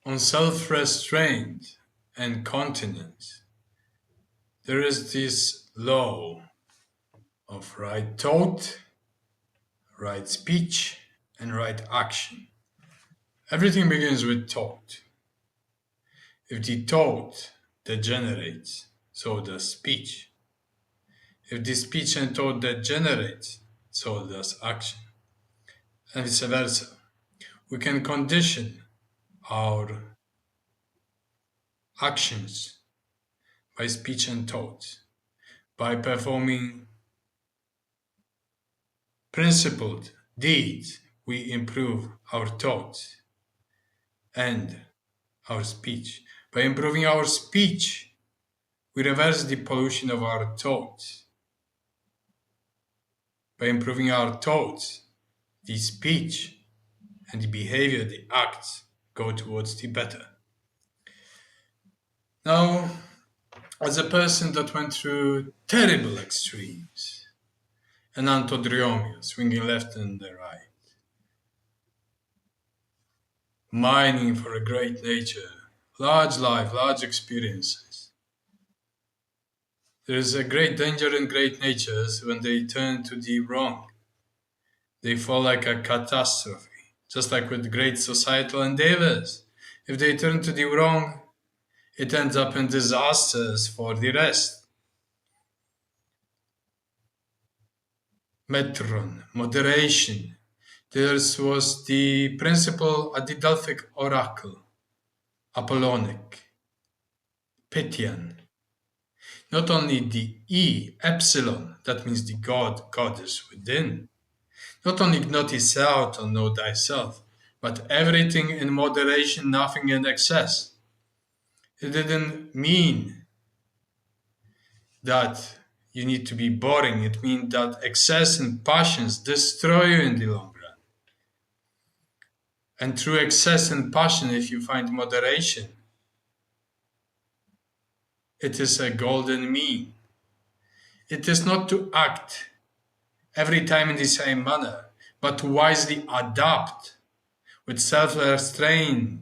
on self-restraint and continence, there is this law of right thought, right speech, and right action. Everything begins with thought. If the thought degenerates, so does speech. If the speech and thought degenerates, so does action, and vice versa. We can condition our actions by speech and thought, by performing principled deeds. We improve our thoughts and our speech. By improving our speech, we reverse the pollution of our thoughts. By improving our thoughts, the speech and the behavior, the acts, go towards the better. Now, as a person that went through terrible extremes, an antodromia, swinging left and the right, mining for a great nature, large life, large experiences. There is a great danger in great natures when they turn to the wrong. They fall like a catastrophe, just like with great societal endeavors. If they turn to the wrong, it ends up in disasters for the rest. Metron, moderation. This was the principle at the Delphic oracle, Apollonic, Pythian. Not only the E, epsilon, that means the God, goddess within. Not only not thyself or know thyself, but everything in moderation, nothing in excess. It didn't mean that you need to be boring. It means that excess and passions destroy you in the long run. And through excess and passion, if you find moderation, it is a golden mean. It is not to act every time in the same manner, but to wisely adapt with self-restraint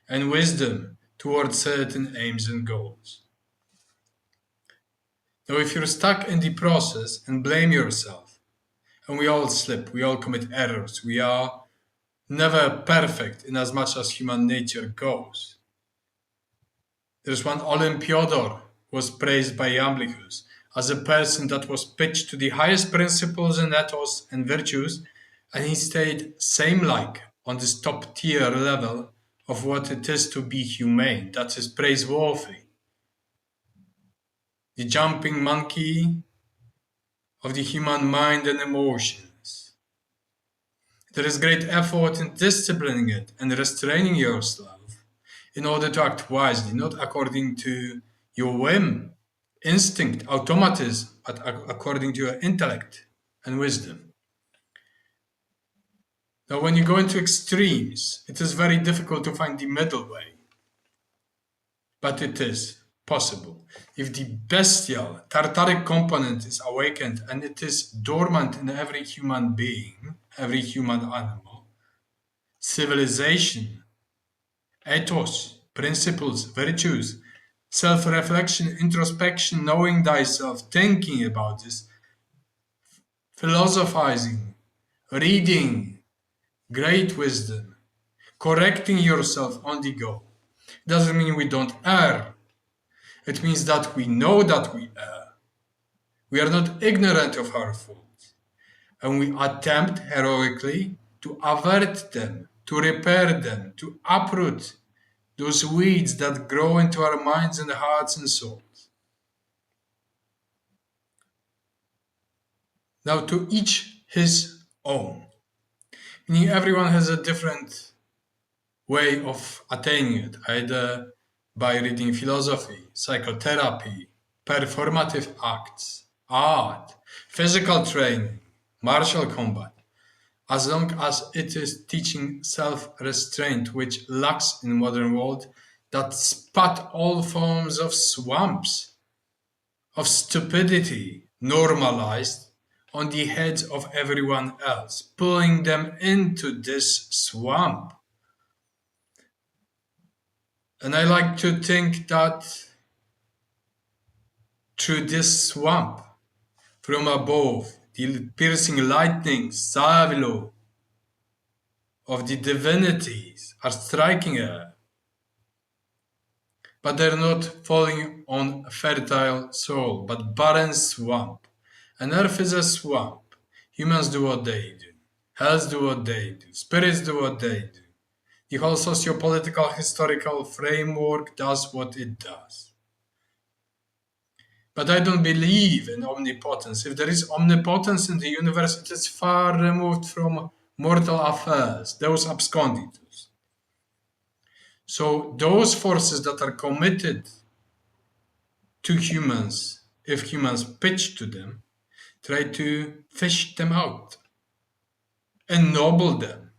and wisdom towards certain aims and goals. Now, if you're stuck in the process and blame yourself, and we all slip, we all commit errors, we are never perfect in as much as human nature goes. There's one Olympiodor was praised by Iamblichus as a person that was pitched to the highest principles and ethos and virtues, and he stayed same-like on this top-tier level of what it is to be humane. That is praiseworthy. The jumping monkey of the human mind and emotions. There is great effort in disciplining it and restraining yourself in order to act wisely, not according to your whim, instinct, automatism, but according to your intellect and wisdom. Now, when you go into extremes, it is very difficult to find the middle way, but it is possible. If the bestial, tartaric component is awakened and it is dormant in every human being, every human animal, civilization, ethos, principles, virtues, self-reflection, introspection, knowing thyself, thinking about this, philosophizing, reading, great wisdom, correcting yourself on the go. It doesn't mean we don't err. It means that we know that we err. We are not ignorant of our faults, and we attempt heroically to avert them, to repair them, to uproot those weeds that grow into our minds and hearts and souls. Now, to each his own. Meaning everyone has a different way of attaining it, either by reading philosophy, psychotherapy, performative acts, art, physical training, martial combat, as long as it is teaching self-restraint, which lacks in modern world, that spat all forms of swamps, of stupidity, normalized on the heads of everyone else, pulling them into this swamp. And I like to think that through this swamp, from above, the piercing lightning, Savilo, of the divinities are striking her, but they're not falling on a fertile soil, but barren swamp. And earth is a swamp. Humans do what they do. Hells do what they do. Spirits do what they do. The whole socio-political historical framework does what it does. But I don't believe in omnipotence. If there is omnipotence in the universe, it is far removed from mortal affairs, those absconditus. So those forces that are committed to humans, if humans pitch to them, try to fish them out, ennoble them,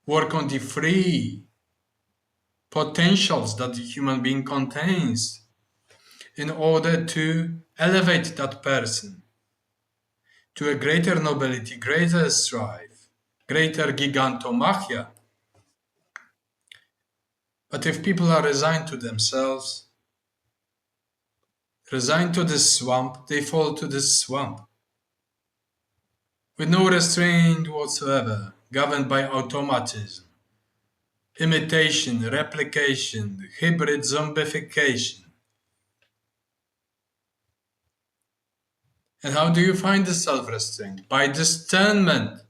work on the free potentials that the human being contains in order to elevate that person to a greater nobility, greater strife, greater gigantomachia. But if people are resigned to themselves, resigned to this swamp, they fall to this swamp. With no restraint whatsoever, governed by automatism, imitation, replication, hybrid zombification. And how do you find the self-restraint? By discernment.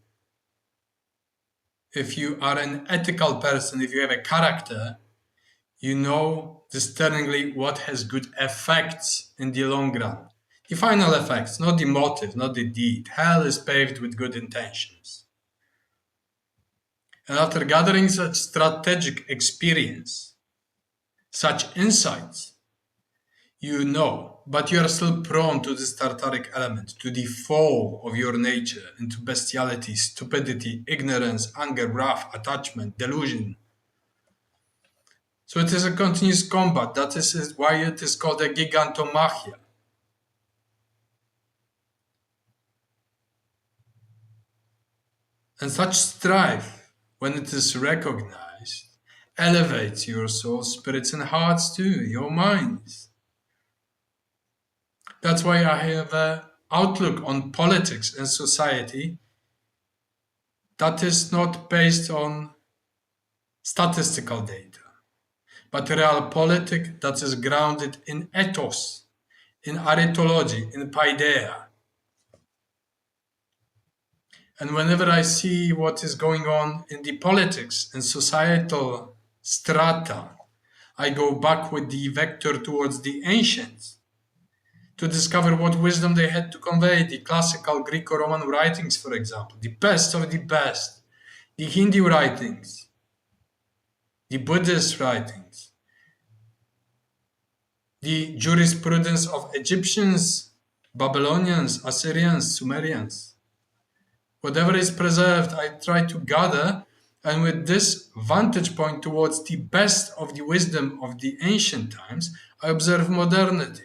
If you are an ethical person, if you have a character, you know discerningly what has good effects in the long run. The final effects, not the motive, not the deed. Hell is paved with good intentions. And after gathering such strategic experience, such insights, you know, but you are still prone to this tartaric element, to the fall of your nature into bestiality, stupidity, ignorance, anger, wrath, attachment, delusion. So it is a continuous combat. That is why it is called a gigantomachia. And such strife, when it is recognized, elevates your soul, spirits, and hearts too, your minds. That's why I have an outlook on politics and society that is not based on statistical data, but realpolitik that is grounded in ethos, in aretology, in paideia. And whenever I see what is going on in the politics and societal strata, I go back with the vector towards the ancients to discover what wisdom they had to convey, the classical Greco-Roman writings, for example, the best of the best, the Hindu writings, the Buddhist writings, the jurisprudence of Egyptians, Babylonians, Assyrians, Sumerians. Whatever is preserved, I try to gather, and with this vantage point towards the best of the wisdom of the ancient times, I observe modernity.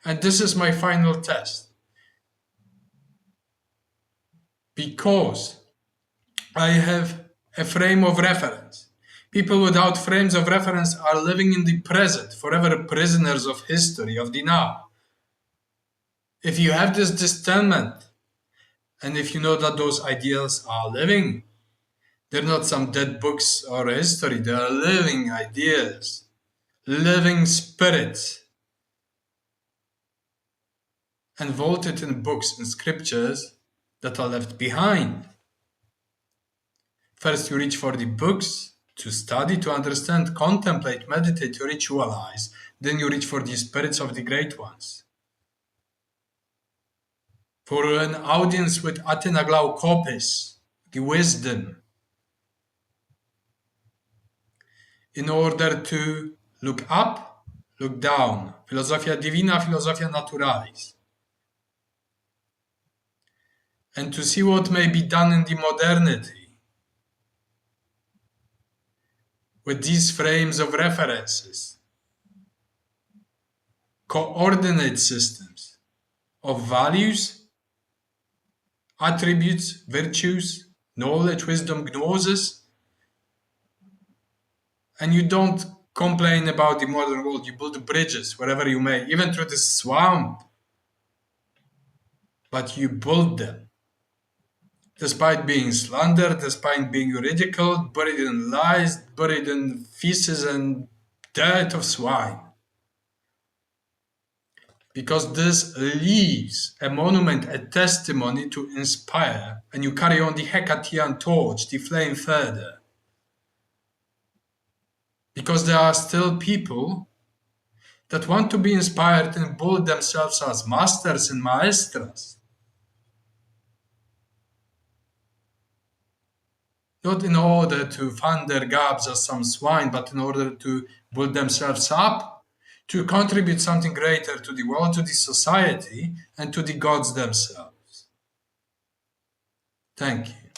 And this is my final test. Because I have a frame of reference. People without frames of reference are living in the present, forever prisoners of history, of the now. If you have this discernment, and if you know that those ideals are living, they're not some dead books or history, they are living ideas, living spirits, and vaulted in books and scriptures that are left behind. First, you reach for the books to study, to understand, contemplate, meditate, to ritualize. Then you reach for the spirits of the great ones. For an audience with Athena Glaukopis, the wisdom, in order to look up, look down. Philosophia divina, philosophia naturalis. And to see what may be done in the modernity with these frames of references, coordinate systems of values, attributes, virtues, knowledge, wisdom, gnosis, And you don't complain about the modern world. You build bridges wherever you may, even through the swamp. But you build them. Despite being slandered, despite being ridiculed, buried in lies, buried in feces and dirt of swine. Because this leaves a monument, a testimony to inspire, and you carry on the Hecatian torch, the flame further. Because there are still people that want to be inspired and build themselves as masters and maestras. Not in order to fund their gabs as some swine, but in order to build themselves up, to contribute something greater to the world, to the society, and to the gods themselves. Thank you.